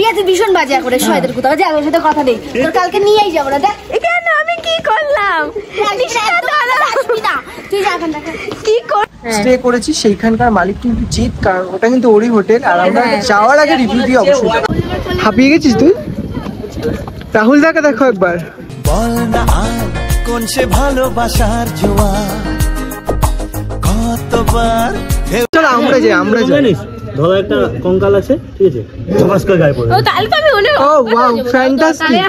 প্রিয়া তুই ভীষণ বাজে করে শয়তান কোথাও যা ওর সাথে কথা নেই তোর কালকে নিয়েই যাবো না দেখ কেন আমি কি করলাম তুই যা এখন কি কর স্টে করেছি সেইখানকার মালিক কিন্তু জিৎ, কারণ ওটা কিন্তু ওরই হোটেল। আর আমরা যাওয়ার আগে রিভিউ দিয়ে অবশ্যই হাঁপিয়ে গেছিস তুই। রাহুল দাকে দেখো একবার, বল না আর কোন সে ভালোবাসার জোয়া কতবার। চলো আমরা যাই। ধরো একটা কঙ্কাল আছে, ঠিক আছে, ধমাস করে গায়ে পড়ে। ও তাহলে তো আমি ওনে ও ওয়াও ফ্যান্টাস্টিক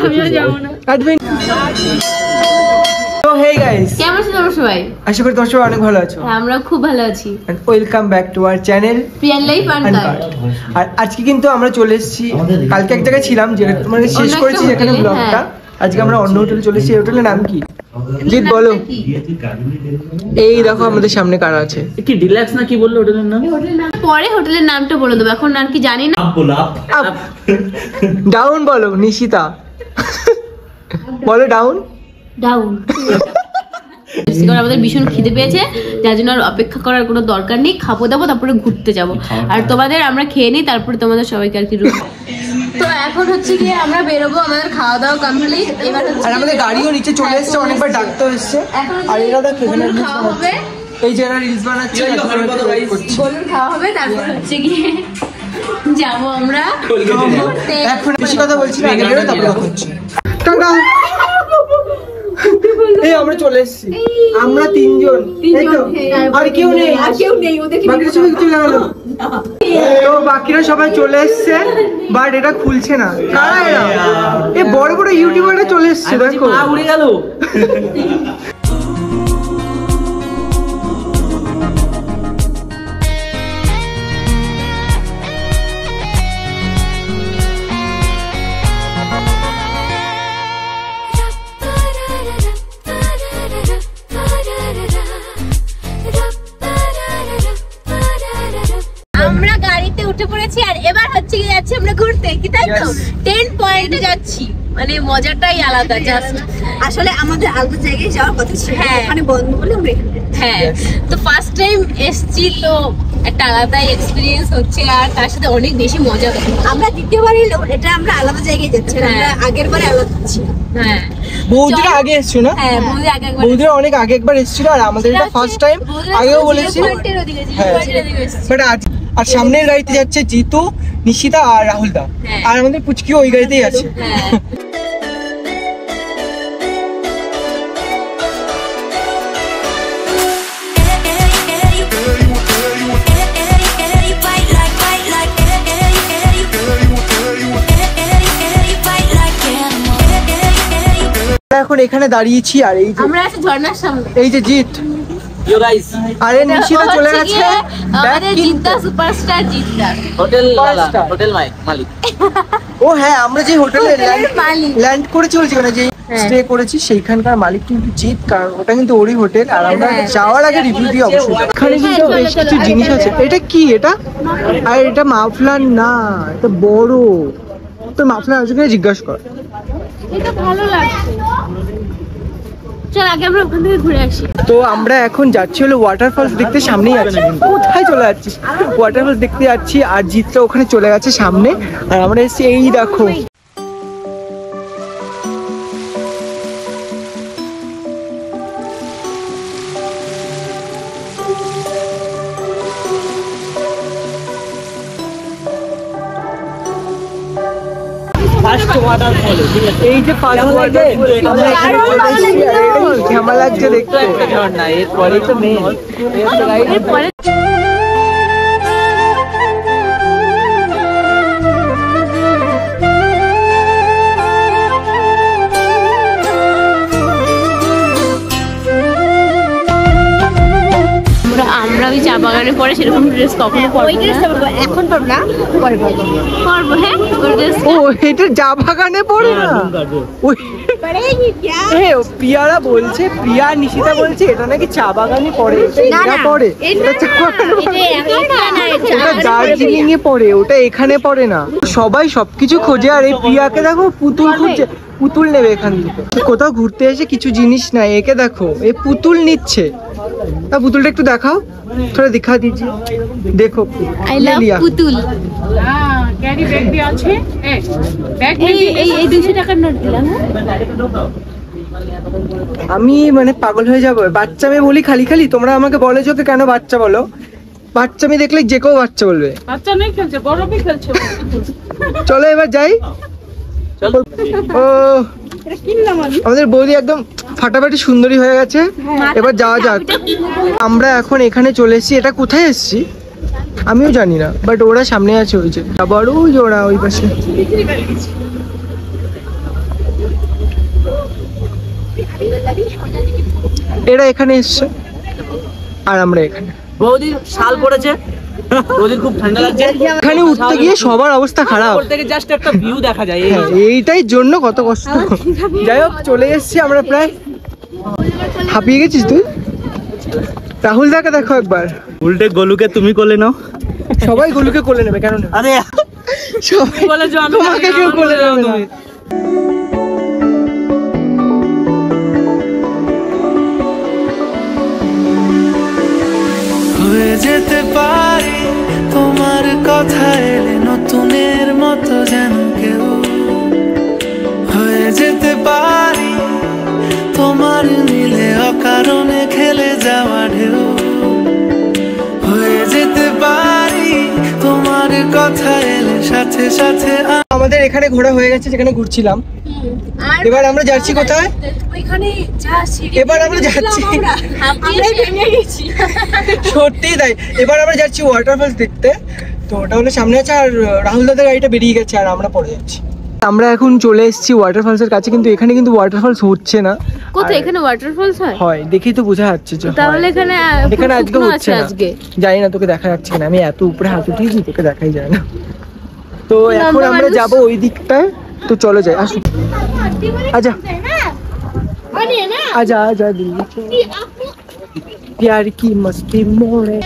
তো হেই গাইস, কেমন আছো তোমরা সবাই? আশা করি তোমরা সবাই অনেক ভালো আছো। আমরা খুব ভালো আছি। And welcome back to our channel Priyan life uncut. আর আজকে কিন্তু আমরা চলে এসেছি, কালকে এক জায়গায় ছিলাম যেটা তোমাদের শেষ করেছি যেখানে ব্লগটা। আজকে আমরা অন্য হোটেলে চলে এসেছি। হোটেলের নাম কি জিৎ বলো? এই দেখো আমাদের সামনে কারা আছে। কি ডিলাক্স না কি বললো হোটেলের নাম? পরে হোটেলের নামটা বলে দেবো, এখন আর কি জানি না। ডাউন বলো নিশিতা বলো ডাউন ডাউন। আমাদের ভীষণ খিদে পেয়েছে, যার জন্য আর অপেক্ষা করার কোনো দরকার নেই। খাবো দাবো তারপরে ঘুরতে যাবো। আর তোমাদের আমরা খেয়ে নিই, তারপরে তোমাদের সবাইকে আর কি রুম। তো এখন হচ্ছে গিয়ে আমরা বেরোবো, আমাদের খাওয়া দাওয়া কমপ্লিট। এবার আর আমাদের গাড়িও নিচে চলে এসেছে, অনেকবার ডাকতে এসেছে। আর এরা দেখো খাওয়া হবে, এই যে এরা রিলস বানাচ্ছে, গোলুর খাওয়া হবে, তারপর হচ্ছে গিয়ে যাবো আমরা। এখন বেশি কথা বলছি না, আগে বেরো তারপর কথা হচ্ছে। টাটা। এই আমরা চলে এসেছি, আমরা তিনজন, এই তো আর কেউ নেই, বাকিরা সবাই চলে গেল। তো বাকিরা সবাই চলে এসছে, বাট এটা খুলছে না। কারা এরা? এই বড় বড় ইউটিউবাররা চলে এসছে, দেখো উড়ে গেল। আমরা গাড়িতে উঠে পড়েছি আর এবার হচ্ছে কি যাচ্ছি আমরা ঘুরতে, কি তাই তো? 10 পয়েন্টে যাচ্ছি, মানে মজাটাই আলাদা। জাস্ট আসলে আমাদের আলাদা জায়গায় যাওয়ার কথা ছিল, ওখানে বন্ধ বলে আমরা হ্যাঁ। তো ফার্স্ট টাইম এসছি, তো একটা আলাদাই এক্সপিরিয়েন্স হচ্ছে, আর তার সাথে অনেক বেশি মজা হচ্ছে। আমরা দ্বিতীয়বার এলো, এটা আমরা আলাদা জায়গায় যাচ্ছি, আমরা আগের বারে আলাদা যাচ্ছি। হ্যাঁ বৌদিরা আগে এসছো না? হ্যাঁ বৌদি বৌদিরা অনেক আগে একবার এসেছিল, আর আমাদের এটা ফার্স্ট টাইম। আগেও বলেছি বাট আজ। আর সামনের গাড়িতে যাচ্ছে জিতু, নিশিতা আর রাহুল দা, আর আমাদের পুচকিও ওই গাড়িতেই আছে। এখন এখানে দাঁড়িয়েছি, আর এই যে আমরা আছি ঝর্ণার সামনে, এই যে জিৎ, ইয়ো গাইস, আরে নিশিতা চলে গেছে আমাদের Jeddah superstar Jeddah hotel hotel মালিক। ও হ্যাঁ, আমরা যে হোটেলে ল্যান্ড করেছি, যেখানে যে স্টে করেছি সেইখানকার মালিক কিন্তু জিৎ, কারণ ওটা কিন্তু ওরই হোটেল। আর আমরা যাওয়ার আগে রিভিউ দিয়ে অবশ্যই। এখানে কিন্তু বেশ কিছু জিনিস আছে। এটা কি? এটা আর এটা মাফলার না, এটা বড়। তোর মাফলার আছে কিনা জিজ্ঞাসা কর। এটা ভালো লাগছে, চল আগে আমরা ওখান থেকে ঘুরে আসি। তো আমরা এখন যাচ্ছি হলো ওয়াটারফলস দেখতে, সামনেই আছে। কোথায় চলে যাচ্ছিস? ওয়াটারফলস দেখতে যাচ্ছি, আর জিতটা ওখানে চলে গেছে সামনে, আর আমরা এসেছি এই দেখো। এই যে ঝামেলা লাগছে দেখতে। এরপরে তো মেন আমরা ওই চা বাগানে পরে সেরকম ড্রেস কখনো পরবো না, এখন পারবো না, পরে পারবো। হ্যাঁ ওই ড্রেস। ও এটা চা বাগানে পড়ে না? ওই প্রিয়ারা বলছে, প্রিয়া নিশিতা বলছে এটা নাকি চা বাগানে পড়ে। এটা পড়ে, এটা চা বাগানে পড়ে, ওটা দার্জিলিং এ পড়ে, ওটা এখানে পড়ে না। সবাই সবকিছু খোঁজে, আর এই প্রিয়াকে দেখো পুতুল খুঁজছে, পুতুল নেবে এখান থেকে। কোথাও ঘুরতে এসে কিছু জিনিস নাই, একে দেখো এই পুতুল নিচ্ছে। पुतुल একটু দেখাও, थोड़ा दिखा दीजिए, देखो আই ले লাভ लिया। পুতুল। ক্যারি ব্যাগ দিয়ে আছে ব্যাগ এই 200 টাকার নোট দিলাম। আমি মানে পাগল হয়ে যাবো, বাচ্চা মেয়ে বলি খালি খালি, তোমরা আমাকে বলেছো তো কেন বাচ্চা বলো, বাচ্চা মেয়ে দেখলে যে কেউ বাচ্চা বলবে। বাচ্চা নেই খেলছে, বড় বি খেলছে। চলো এবার যাই। ও আমাদের বৌদি একদম ফাটাফাটি সুন্দরী হয়ে গেছে, এবার যাওয়া যাক। আমরা এখন এখানে চলে এসেছি, এটা কোথায় এসেছি আমিও জানি না, বাট ওরা সামনে আছে, ওই যে আবার ওই ওরা ওই পাশে। এরা এখানে এসছে আর আমরা এখানে। বৌদির শাল পড়েছে, বৌদির খুব ঠান্ডা লাগছে। এখানে উঠতে গিয়ে সবার অবস্থা খারাপ, উপর থেকে জাস্ট একটা ভিউ দেখা যায়। হ্যাঁ, এইটাই জন্য কত কষ্ট। যাই হোক চলে এসেছি আমরা প্রায়। হাঁপিয়ে গেছিস তুই? রাহুল দাকে দেখো একবার, উল্টে গোলুকে তুমি কোলে নাও। সবাই গোলুকে কোলে নেবে কেন না? আরে সবাই বলেছো আমি তোমাকে কেউ কোলে নেবে না। হয়ে যেতে পারি তোমার কথা এলে নতুনের মতো যেন কেউ, হয়ে যেতে পারি তোমার মিলে অকারণে খেলে যাওয়া ঢেউ, হয়ে যেতে পারি তোমার কথা এলে সাথে সাথে আমাদের এখানে ঘোরা হয়ে গেছে, যেখানে ঘুরছিলাম। এবার আমরা যাচ্ছি কোথায়? ওইখানে যা সিঁড়ি এবার আমরা যাচ্ছি, আমরা ভেঙে গেছি। সত্যি তাই। এবার আমরা যাচ্ছি ওয়াটারফলস দেখতে, তো ওটা হলো সামনে আছে, আর রাহুল দাদার গাড়িটা বেরিয়ে গেছে আর আমরা পড়ে যাচ্ছি। আমরা এখন চলে এসেছি ওয়াটারফলস এর কাছে, কিন্তু এখানে কিন্তু ওয়াটারফলস হচ্ছে না। কোথায় এখানে ওয়াটারফলস হয়? হয় দেখেই তো বোঝা যাচ্ছে যে তাহলে এখানে এখানে আজকে শুকনো হচ্ছে আছে না। আজকে। জানি না, তোকে দেখা যাচ্ছে কিনা, আমি এত উপরে হাত উঠিয়েছি তোকে দেখাই যায় না। তো এখন লম্বা আমরা মানুষ। যাব ওই দিকটায়, তো চলো যাই। আসো আজা आजा आजा दिल प्यार की मस्ती मोड़े।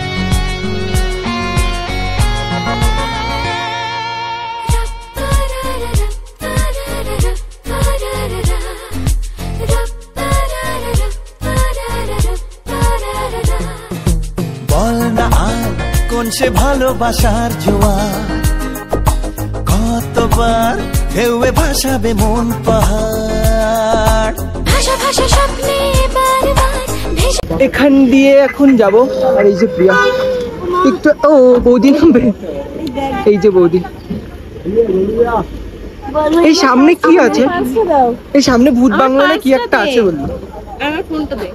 বল না আর কোন সে ভালোবাসার জোয়ার, কতবার ঢেউয়ে ভাসাবে মন পাহাড়। এখান দিয়ে এখন যাব, আর এই যে প্রিয়া একটু, ও বৌদি নামবে, এই যে বৌদি। এই সামনে কি আছে? এই সামনে ভূত বাংলা না কি একটা আছে বললো। আমার ফোনটা দে।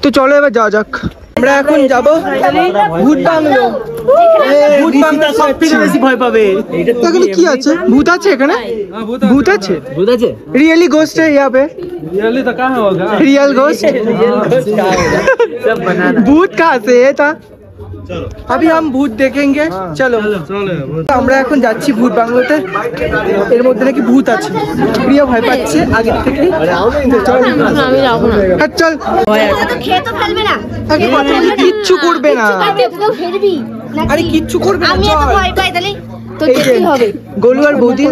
তো চলো এবার যাওয়া যাক। আমরা এখন যাব ভূত বাংলো। ভূত বাংলা সব থেকে বেশি ভয় পাবে। এখানে কি আছে? ভূত আছে এখানে? ভূত আছে? ভূত আছে? रियली घोस्ट है यहाँ पे? रियली तो कहाँ होगा? Real ghost? सब बनाना। भूत कहाँ से है था? अभी हम भूत देखेंगे। चलो আমরা এখন যাচ্ছি ভূত বাংলোতে, এর মধ্যে নাকি ভূত আছে। প্রিয় ভয় পাচ্ছে আগে থেকে। চল আমি যাবো না। হ্যাঁ, চল। খেয়ে তো ফেলবে না, আগে কথা বলি, কিচ্ছু করবে না। তো ফেলবি আরে কিচ্ছু করবে না, আমি এত চল। ভয় পাই তাহলে তো এই যে, যেতেই হবে। গোলু আর বৌদি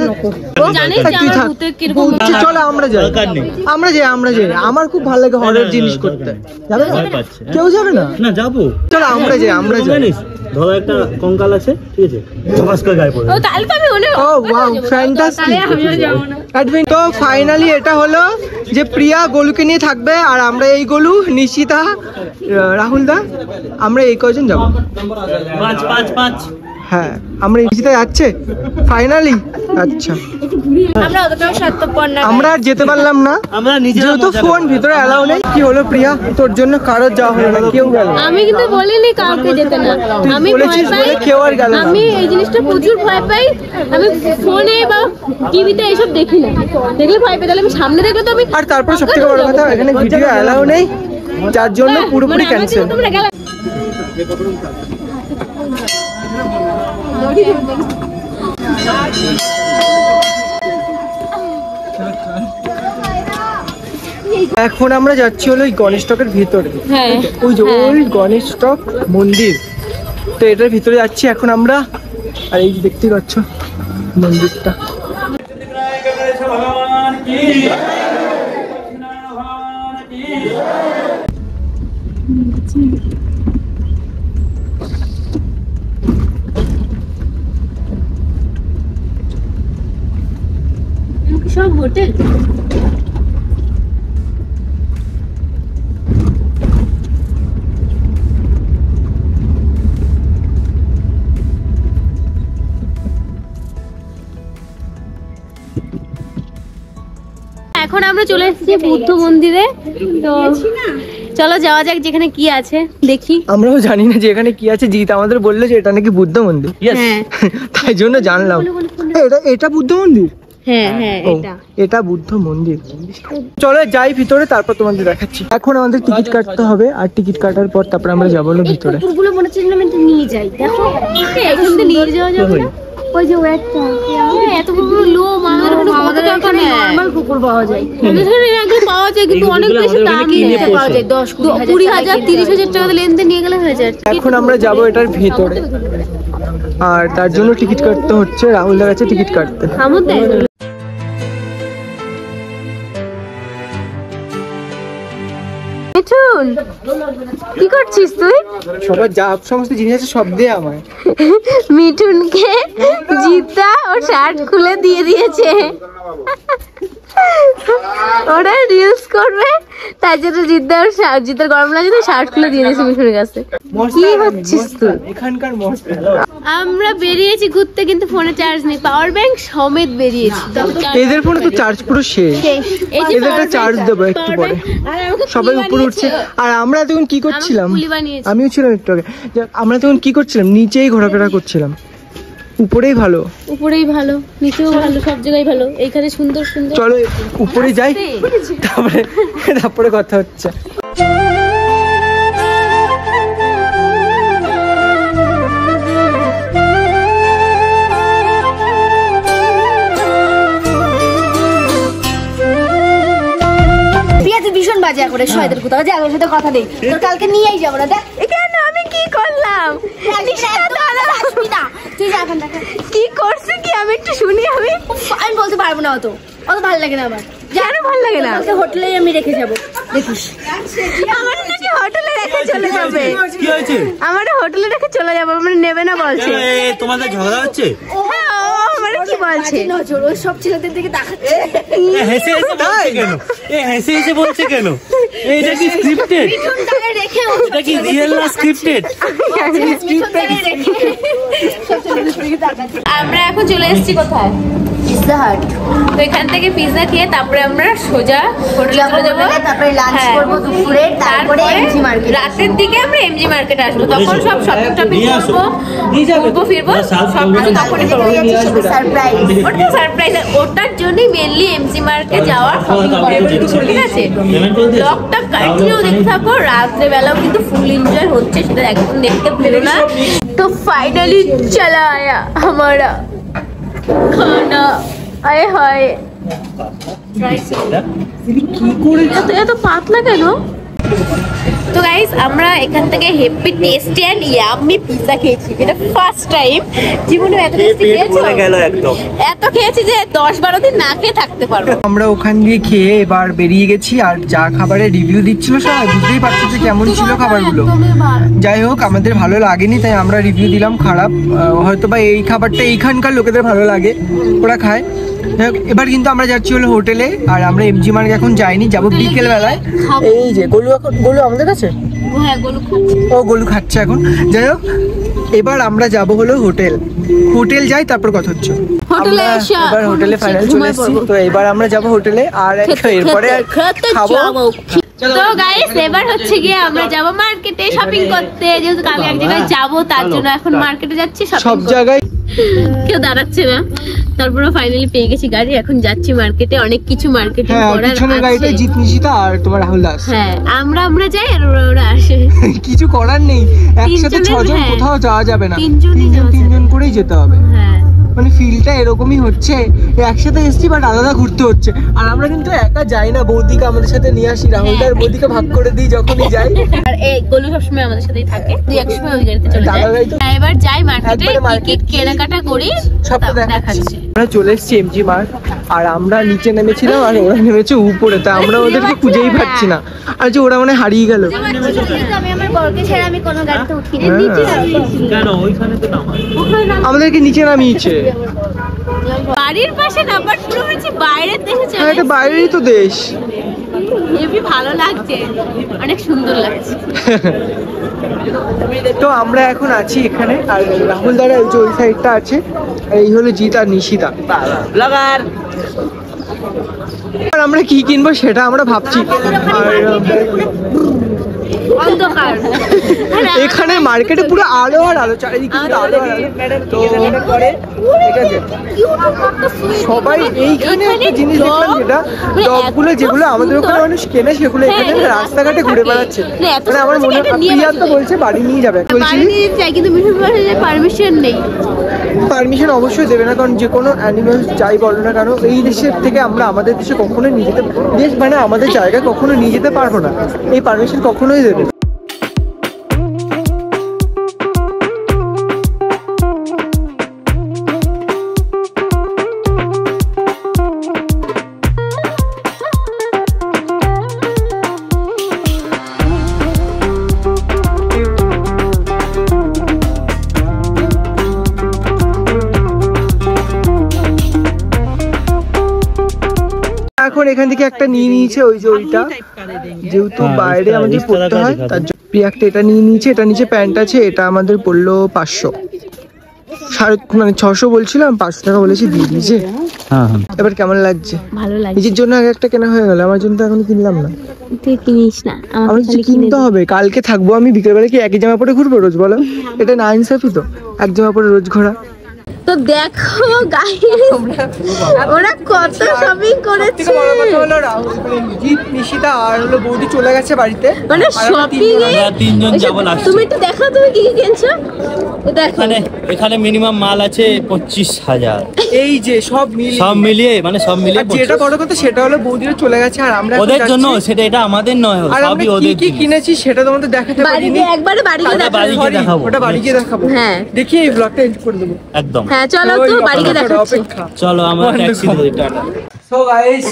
জানিস যে তুই আমার থাক। ভূতের কিরকম বলছে, চলো আমরা যাই। দরকার নেই। আমরা যাই। আমার খুব ভালো লাগে হরর জিনিস করতে। যাবে না? ভয় পাচ্ছে। কেউ যাবে না? না যাবো। চলো আমরা যাই। জানিস ধরো একটা কঙ্কাল আছে, ঠিক আছে, ধপাস করে গায়ে পড়ে। ও তাহলে তো আমি ওনে ও ওয়াও ফ্যান্টাস্টিক। আমিও যাবো না। তো ফাইনালি এটা হলো যে প্রিয়া গোলুকে নিয়ে থাকবে, আর আমরা এই গোলু, নিশিতা, রাহুল দা, আমরা এই কজন যাবো। 5 হ্যাঁ আমরা নিশিতা যাচ্ছে ফাইনালি। আচ্ছা আমরা অতটাও স্বার্থপর না। আমরা আর যেতে পারলাম না, আমরা নিজেরা যেহেতু মজা ফোন করবো। ভিতরে অ্যালাউ নেই। কি হলো প্রিয়া, তোর জন্য কারোর যাওয়া হলো না, কেউ গেল না। আমি কিন্তু বলিনি কাউকে যেতে না। তুই আমি ভয় বলেছিস পাই, বলে কেউ আর গেল না। আমি এই জিনিসটা প্রচুর ভয় পাই। আমি ফোনে বা টিভিতে এইসব দেখি না, দেখলে ভয় পাই। তাহলে আমি সামনে দেখলে তো আমি আর তারপর সব থেকে বড় কথা, এখানে ভিডিও অ্যালাউ নেই, যার জন্য পুরোপুরি মানে আমার ক্যান্সেল। থেকে তোমরা গেলে এখন আমরা যাচ্ছি হলো ওই গণেশ টকের ভিতরে, হ্যাঁ ওই যে ওল্ড গণেশ টক মন্দির, তো এটার ভিতরে যাচ্ছি এখন আমরা। আর এই যে দেখতে পাচ্ছ মন্দিরটা। সব হোটেল। এখন আমরা চলে এসেছি বুদ্ধ মন্দিরে, তো চলো যাওয়া যাক যেখানে কি আছে দেখি। আমরাও জানি না যে এখানে কি আছে, জিৎ আমাদের বললো যে এটা নাকি বুদ্ধ মন্দির, হ্যাঁ তাই জন্য জানলাম। এটা বুদ্ধ মন্দির, হ্যাঁ হ্যাঁ এটা বুদ্ধ মন্দির। চলো যাই ভিতরে, তারপর তোমাদের দেখাচ্ছি। এখন আমাদের টিকিট কাটতে হবে, আর টিকিট কাটার পর তারপর আমরা যাবো ভিতরে। কুকুরগুলো মনে হচ্ছে আমি নিয়ে যাই, দেখো এখন তো নিয়ে যাওয়া যাবে না। ওই যে একটা এত বড় লোম আমাদের এখানে নরমাল কুকুর পাওয়া যায়, এখানে পাওয়া যায় কিন্তু অনেক বেশি দাম নিয়ে পাওয়া যায় 10-20,000 30,000 টাকা লেনদেন নিয়ে গেলে হয়ে যায়। এখন আমরা যাবো এটার ভেতরে, আর তার জন্য টিকিট কাটতে হচ্ছে। রাহুল দার কাছে টিকিট কাটতে। মিঠুন কি করছিস তুই? সবার যা সমস্ত জিনিস আছে সব দিয়ে আমায়। মিঠুনকে জিতা ওর শার্ট খুলে দিয়ে দিয়েছে, ওরা রিলস করবে তাই জন্য জিতার গরম লাগে তো শার্ট খুলে দিয়ে দিয়েছে মিঠুনের কাছে। কি হচ্ছিস তুই? এখানকার আমরা বেরিয়েছি ঘুরতে কিন্তু ফোনে চার্জ নেই, পাওয়ার ব্যাংক সমেত বেরিয়েছি। এদের ফোনে তো চার্জ পুরো শেষ, এদেরটা চার্জ দেবো একটু পরে। সবাই উপরে উঠছে, আর আমরা তখন কি করছিলাম, আমিও ছিলাম একটু আগে, আমরা তখন কি করছিলাম, নিচেই ঘোরাফেরা করছিলাম। উপরেই ভালো, নিচেও ভালো, সব জায়গায় ভালো, এইখানে সুন্দর সুন্দর। চলো উপরে যাই, তারপরে কথা হচ্ছে। ভীষণ বাজে করে শয়দের কোথাও যে আগের সাথে কথা নেই, তোর কালকে নিয়েই যাবো না। দেখ কেন আমি কি করলাম? তুই যা এখন, দেখা কি করছি কি আমি একটু শুনি। আমি বলতে পারবো না, অত ভালো লাগে না আমার। কেন ভালো লাগে না? হোটেলে আমি রেখে যাবো, দেখিস। আমার নাকি হোটেলে রেখে চলে যাবে? কি হয়েছে? আমার হোটেলে রেখে চলে যাবে, আমার নেবে না বলছে। তোমাদের ঝগড়া হচ্ছে? হ্যাঁ, ও আমার কি বলছে? নজর ওই সব ছেলেদের দিকে তাকাচ্ছে। হেসে হেসে বলছে কেন? হেসে হেসে বলছে কেন? এটা কি স্ক্রিপ্টেড? রেখে এটা কি রিয়েল না স্ক্রিপ্টেড? আমরা এখন চলে এসেছি কোথায়? Pizza Hut. তো এখান থেকে পিৎজা খেয়ে তারপরে আমরা সোজা হোটেলে চলে যাবো, তারপরে লাঞ্চ করবো দুপুরে, তারপরে এমজি মার্কেট। রাতের দিকে আমরা এমজি মার্কেট আসবো, তখন সব শপিং টপিং করবো, ঘুরবো ফিরবো, সব কিছু তখনই করবো। সারপ্রাইজ, ওটা সারপ্রাইজ, ওটার জন্যই মেনলি এমজি মার্কেট যাওয়ার শপিং করার, ঠিক আছে? ব্লগটা কন্টিনিউ দেখতে থাকো, রাত্রেবেলাও কিন্তু ফুল এনজয় হচ্ছে, সেটা একদম দেখতে ভুলো না। তো ফাইনালি চলা আয়া हमारा খানা, আয় হায় এত পাতলা কেন? তো গাইস আমরা এখান থেকে happy tasty and yummy pizza খেয়েছি, এটা ফার্স্ট টাইম জীবনে এত টেস্টি খেয়েছি। এত খেয়েছি যে 10-12 দিন না খেয়ে থাকতে পারবো। আমরা ওখান দিয়ে খেয়ে এবার বেরিয়ে গেছি, আর যা খাবারের রিভিউ দিচ্ছিল সবাই বুঝতেই পারছো যে কেমন ছিল খাবারগুলো। যাই হোক আমাদের ভালো লাগেনি, তাই আমরা রিভিউ দিলাম খারাপ। হয়তো বা এই খাবারটা এইখানকার লোকেদের ভালো লাগে, ওরা খায়। যাই হোক এবার কিন্তু আমরা যাচ্ছি হলো হোটেলে, আর আমরা এমজি মার্কেট এখন যাইনি, যাবো বিকেল বেলায়। এই যে গোলু আমাদের কাছে, হ্যাঁ গোলু খাচ্ছে এখন। যাই হোক এবার আমরা যাব হলো হোটেল যাই, তারপর কথা হচ্ছে। এবার হোটেলে ফাইনাল চলে এসেছি, তো এবার আমরা যাব হোটেলে, আর এরপরে খাবো। তো গাইস এবার হচ্ছে গিয়ে আমরা যাব মার্কেটে শপিং করতে, যেহেতু কাল এক জায়গায় যাবো তার জন্য এখন মার্কেটে যাচ্ছি সব জায়গায়। কেউ দাঁড়াচ্ছে না, তারপরে ফাইনালি পেয়ে গেছি গাড়ি, এখন যাচ্ছি মার্কেটে। অনেক কিছু মার্কেটিং করার আছে। গাড়িটা জিতনিশিতা আর তোমার রাহুল দাস। হ্যাঁ আমরা যাই আর ওরা আসে, কিছু করার নেই, একসাথে 6 জন কোথাও যাওয়া যাবে না, 3 জন করেই যেতে হবে। হ্যাঁ মানে ফিলটা এরকমই হচ্ছে, একসাথে এসছি বাট আলাদা ঘুরতে হচ্ছে। আর আমরা কিন্তু একা যাই না, বৌদিকে আমাদের সাথে নিয়ে আসি, রাহুলদার বৌদিকে ভাগ করে দিই যখনই যাই। আর এই গোলু সবসময় আমাদের সাথেই থাকে, তুই এক সময় ওই গাড়িতে চলে যাই। এবার যাই মার্কেটে, টিকিট কেনাকাটা করি, সব দেখাচ্ছি। আমরা চলে এসেছি এমজি মার্ট, আর আমরা নিচে নেমেছিলাম আর ওরা নেমেছে উপরে, তাই আমরা ওদেরকে খুঁজেই পাচ্ছি না। আর যে ওরা মানে হারিয়ে গেল। আমি আমার বরকে ছেড়ে আমি কোনো গাড়িতে উঠিনি, কেন ওইখানে তো নামাই, আমাদেরকে নিচে নামিয়েছে। বাড়ির পাশে না, বাট পুরো হচ্ছে বাইরের দেশে চলে হ্যাঁ, এটা বাইরেরই তো দেশ। হেবি ভালো লাগছে, অনেক সুন্দর লাগছে। তো আমরা এখন আছি এখানে, আর রাহুল দাদা ওই যে ওই সাইডটা আছে, আর এই হলো জিৎ আর নিশিতা। আর আমরা কি কিনবো সেটা আমরা ভাবছি। আর অন্ধকার এখানে মার্কেটে পুরো আলো আর আলো, চারিদিকে পুরো আলো আর আলো। তো ঠিক আছে, সবাই এইখানে একটা জিনিস দেখলাম, যেটা ডগগুলো যেগুলো আমাদের ওখানে মানুষ কেনে, সেগুলো এখানে রাস্তাঘাটে ঘুরে বেড়াচ্ছে। মানে আমার মনে হয় প্রিয়া তো বলছে বাড়ি নিয়ে যাবে, বলছি কিন্তু পারমিশন নেই। পারমিশন অবশ্যই দেবে না, কারণ যে কোনো অ্যানিমেল যাই বলো না কেন, এই দেশের থেকে আমরা আমাদের দেশে কখনোই নিয়ে যেতে, দেশ মানে আমাদের জায়গায় কখনো নিয়ে যেতে পারবো না, এই পারমিশন কখনোই দেবে না। এখন এখান থেকে একটা নিয়ে নিয়েছে, ওই যে ওইটা, যেহেতু বাইরে আমাদের পড়তে হয় তার জন্য প্রিয়া একটা এটা নিয়ে নিয়েছে। এটা নিচে প্যান্ট আছে, এটা আমাদের পড়লো 500, মানে 600 বলছিলাম, 500 টাকা বলেছি, দিয়ে দিয়েছে। এবার কেমন লাগছে? ভালো লাগছে। নিজের জন্য আগে একটা কেনা হয়ে গেল, আমার জন্য তো এখন কিনলাম না। তুই কিনিস না, আমার কিছু কিনতে হবে। কালকে থাকবো আমি, বিকেলবেলা কি একই জামা পরে ঘুরবো রোজ, বলো? এটা না ইনসাফি তো, এক জামা পরে রোজ ঘোরা। তো দেখো গাইস, ওরা কত শপিং করেছে। জিৎ, নিশিতা আর হলো বৌদি চলে গেছে বাড়িতে, মানে শপিং এ তিনজন যাবো লাস্ট। তুমি একটু দেখো তুমি কি কি কিনছো, দেখো। এখানে মিনিমাম মাল আছে 25,000, এই যে সব মিলিয়ে মানে সব মিলিয়ে। আর যেটা বড় কথা সেটা হলো বৌদিরা চলে গেছে, আর আমরা ওদের জন্য, সেটা এটা আমাদের নয়, আর আমরা সবই কি ওদের কি কিনেছি সেটা তোমাদের দেখাতে পারিনি। একবারে বাড়ি গিয়ে ওটা বাড়ি গিয়ে দেখাবো। ওটা বাড়ি গিয়ে দেখাবো। হ্যাঁ, দেখি এই ব্লগটা এন্ড করে দেবো। একদম। হ্যাঁ চলো তো বাড়ি গিয়ে দেখাচ্ছি। চলো আমরা ট্যাক্সি ধরি, টাটা। সো গাইস,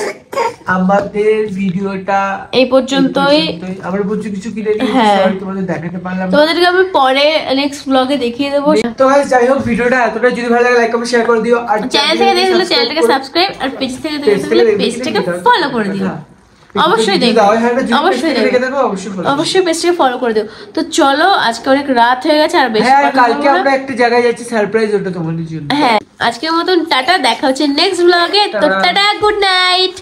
আমাদের ভিডিওটা এই পর্যন্তই। আমরা বুঝছি কিছু কিনে নিয়েছি, হ্যাঁ। সরি তোমাদের দেখাতে পারলাম না। তোমাদেরকে আমি পরে নেক্সট ব্লগে দেখিয়ে দেবো। তো গাইস, যাই হোক, ভিডিওটা এতটা যদি ভালো লাগে লাইক কমেন্ট শেয়ার করে দিও, আর চ্যানেল থেকে দেখলে চ্যানেলটাকে সাবস্ক্রাইব, আর পেজ থেকে দেখলে পেজটাকে ফলো করে দিও। অবশ্যই দেখো, অবশ্যই পেজটাকে ফলো করে দিও। তো চলো, আজকে অনেক রাত হয়ে গেছে, আর বেশি হ্যাঁ, কালকে আমরা একটা জায়গায় যাচ্ছি, সারপ্রাইজ, ওটা তোমাদের জন্য। হ্যাঁ, আজকের মতন টাটা, দেখা হচ্ছে নেক্সট ব্লগে। তো টাটা, গুড নাইট।